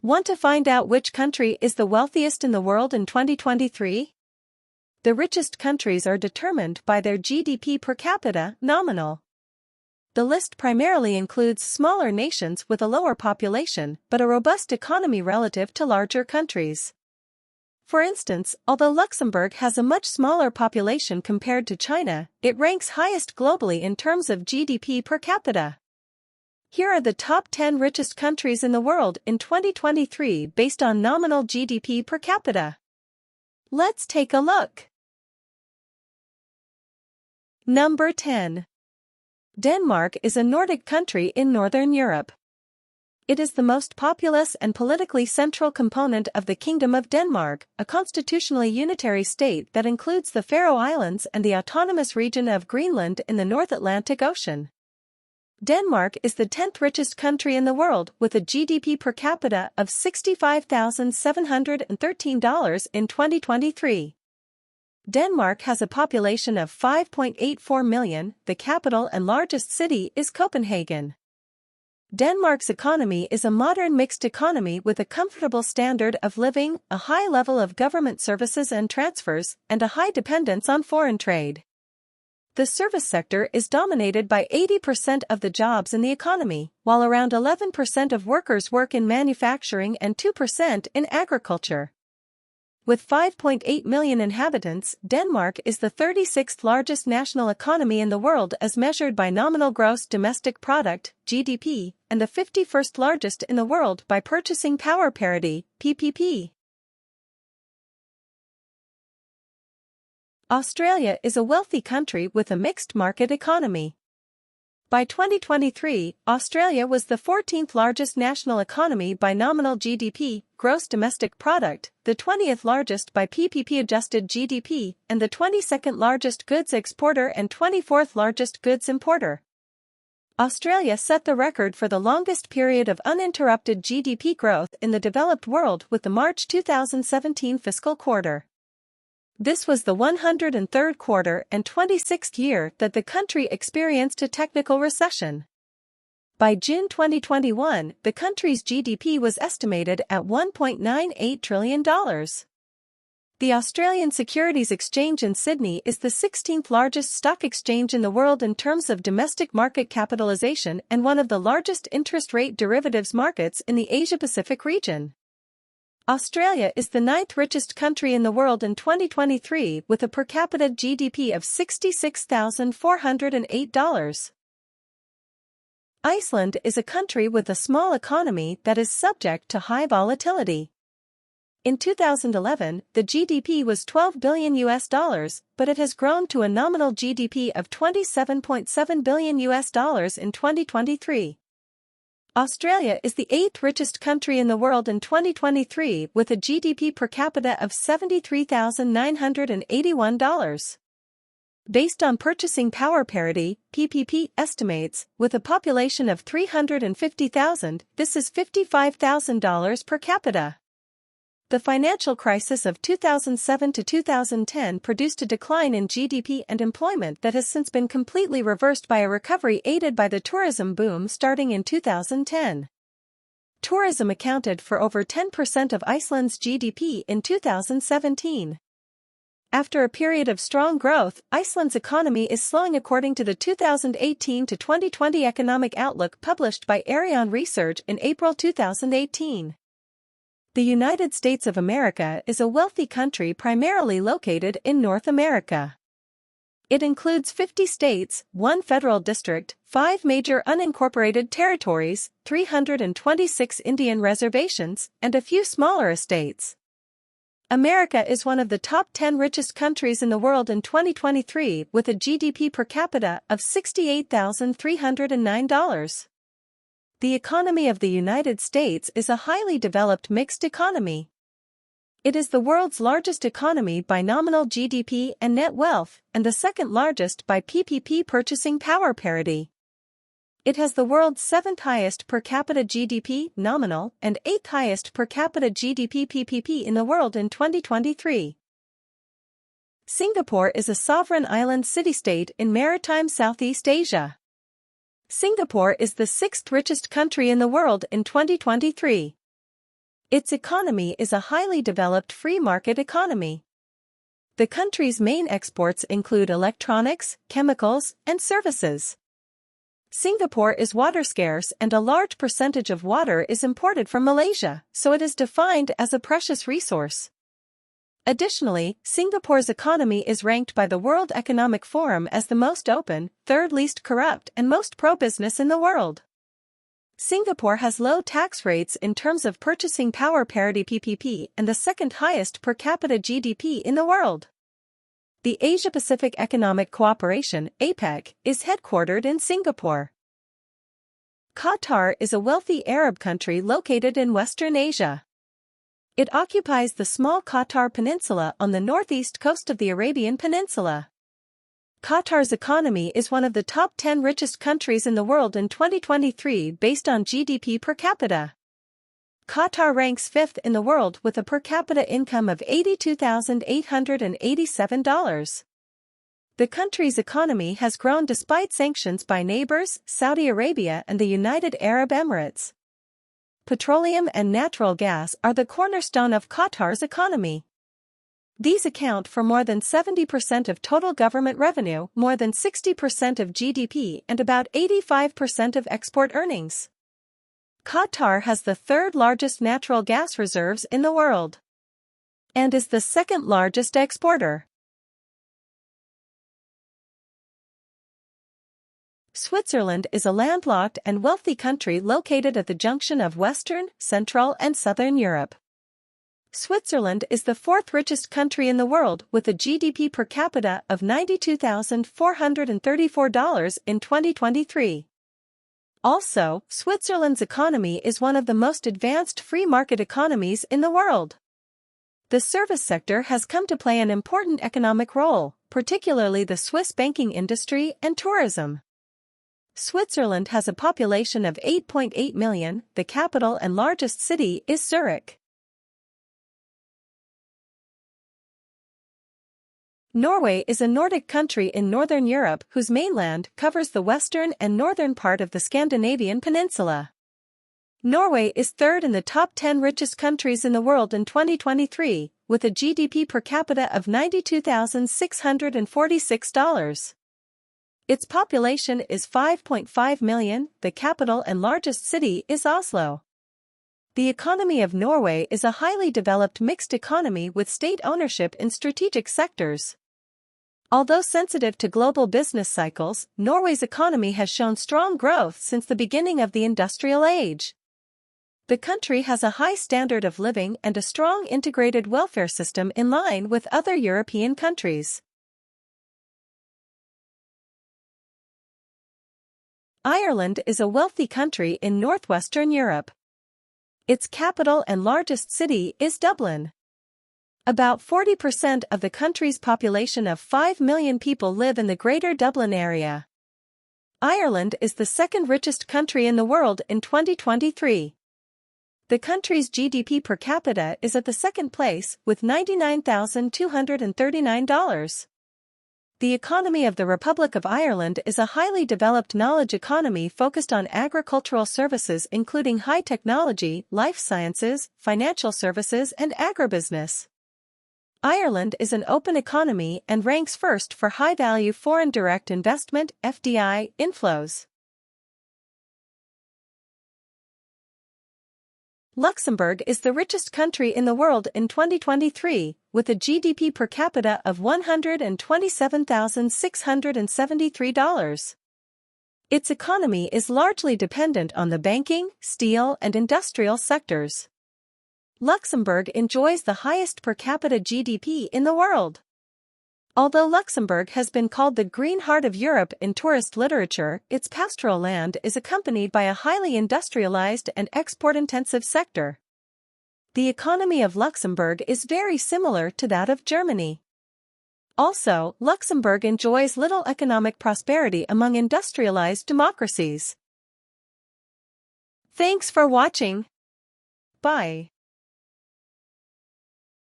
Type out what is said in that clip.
Want to find out which country is the wealthiest in the world in 2023? The richest countries are determined by their GDP per capita, nominal. The list primarily includes smaller nations with a lower population but a robust economy relative to larger countries. For instance, although Luxembourg has a much smaller population compared to China, it ranks highest globally in terms of GDP per capita. Here are the top 10 richest countries in the world in 2023 based on nominal GDP per capita. Let's take a look. Number 10. Denmark is a Nordic country in Northern Europe. It is the most populous and politically central component of the Kingdom of Denmark, a constitutionally unitary state that includes the Faroe Islands and the autonomous region of Greenland in the North Atlantic Ocean. Denmark is the 10th richest country in the world with a GDP per capita of $65,713 in 2023. Denmark has a population of 5.84 million. The capital and largest city is Copenhagen. Denmark's economy is a modern mixed economy with a comfortable standard of living, a high level of government services and transfers, and a high dependence on foreign trade. The service sector is dominated by 80% of the jobs in the economy, while around 11% of workers work in manufacturing and 2% in agriculture. With 5.8 million inhabitants, Denmark is the 36th largest national economy in the world as measured by nominal gross domestic product, GDP, and the 51st largest in the world by purchasing power parity, PPP. Australia is a wealthy country with a mixed market economy. By 2023, Australia was the 14th largest national economy by nominal GDP, gross domestic product, the 20th largest by PPP-adjusted GDP, and the 22nd largest goods exporter and 24th largest goods importer. Australia set the record for the longest period of uninterrupted GDP growth in the developed world with the March 2017 fiscal quarter. This was the 103rd quarter and 26th year that the country experienced a technical recession. By June 2021, the country's GDP was estimated at $1.98 trillion. The Australian Securities Exchange in Sydney is the 16th largest stock exchange in the world in terms of domestic market capitalization and one of the largest interest rate derivatives markets in the Asia-Pacific region. Australia is the 9th richest country in the world in 2023 with a per capita GDP of $66,408. Iceland is a country with a small economy that is subject to high volatility. In 2011, the GDP was $12 billion, but it has grown to a nominal GDP of $27.7 billion in 2023. Australia is the 8th richest country in the world in 2023 with a GDP per capita of $73,981. Based on purchasing power parity, PPP estimates, with a population of 350,000, this is $55,000 per capita. The financial crisis of 2007 to 2010 produced a decline in GDP and employment that has since been completely reversed by a recovery aided by the tourism boom starting in 2010. Tourism accounted for over 10% of Iceland's GDP in 2017. After a period of strong growth, Iceland's economy is slowing according to the 2018 to 2020 economic outlook published by Arion Research in April 2018. The United States of America is a wealthy country primarily located in North America. It includes 50 states, 1 federal district, 5 major unincorporated territories, 326 Indian reservations, and a few smaller estates. America is one of the top 10 richest countries in the world in 2023 with a GDP per capita of $68,309. The economy of the United States is a highly developed mixed economy. It is the world's largest economy by nominal GDP and net wealth, and the second largest by PPP purchasing power parity. It has the world's 7th highest per capita GDP nominal and 8th highest per capita GDP PPP in the world in 2023. Singapore is a sovereign island city-state in maritime Southeast Asia. Singapore is the 6th richest country in the world in 2023. Its economy is a highly developed free market economy. The country's main exports include electronics, chemicals, and services. Singapore is water scarce and a large percentage of water is imported from Malaysia, so it is defined as a precious resource. Additionally, Singapore's economy is ranked by the World Economic Forum as the most open, third least corrupt, and most pro-business in the world. Singapore has low tax rates in terms of purchasing power parity (PPP) and the second highest per capita GDP in the world. The Asia-Pacific Economic Cooperation (APEC) is headquartered in Singapore. Qatar is a wealthy Arab country located in Western Asia. It occupies the small Qatar Peninsula on the northeast coast of the Arabian Peninsula. Qatar's economy is one of the top 10 richest countries in the world in 2023 based on GDP per capita. Qatar ranks 5th in the world with a per capita income of $82,887. The country's economy has grown despite sanctions by neighbors, Saudi Arabia and the United Arab Emirates. Petroleum and natural gas are the cornerstone of Qatar's economy. These account for more than 70% of total government revenue, more than 60% of GDP, and about 85% of export earnings. Qatar has the third largest natural gas reserves in the world and is the second largest exporter. Switzerland is a landlocked and wealthy country located at the junction of Western, Central, and Southern Europe. Switzerland is the fourth richest country in the world with a GDP per capita of $92,434 in 2023. Also, Switzerland's economy is one of the most advanced free market economies in the world. The service sector has come to play an important economic role, particularly the Swiss banking industry and tourism. Switzerland has a population of 8.8 million, the capital and largest city is Zurich. Norway is a Nordic country in northern Europe whose mainland covers the western and northern part of the Scandinavian peninsula. Norway is third in the top 10 richest countries in the world in 2023, with a GDP per capita of $92,646. Its population is 5.5 million, the capital and largest city is Oslo. The economy of Norway is a highly developed mixed economy with state ownership in strategic sectors. Although sensitive to global business cycles, Norway's economy has shown strong growth since the beginning of the industrial age. The country has a high standard of living and a strong integrated welfare system in line with other European countries. Ireland is a wealthy country in northwestern Europe. Its capital and largest city is Dublin. About 40% of the country's population of 5 million people live in the Greater Dublin area. Ireland is the second richest country in the world in 2023. The country's GDP per capita is at the second place, with $99,239. The economy of the Republic of Ireland is a highly developed knowledge economy focused on agricultural services including high technology, life sciences, financial services and agribusiness. Ireland is an open economy and ranks first for high-value foreign direct investment (FDI) inflows. Luxembourg is the richest country in the world in 2023, with a GDP per capita of $127,673. Its economy is largely dependent on the banking, steel, and industrial sectors. Luxembourg enjoys the highest per capita GDP in the world. Although Luxembourg has been called the Green Heart of Europe in tourist literature, its pastoral land is accompanied by a highly industrialized and export-intensive sector. The economy of Luxembourg is very similar to that of Germany. Also, Luxembourg enjoys little economic prosperity among industrialized democracies. Thanks for watching. Bye.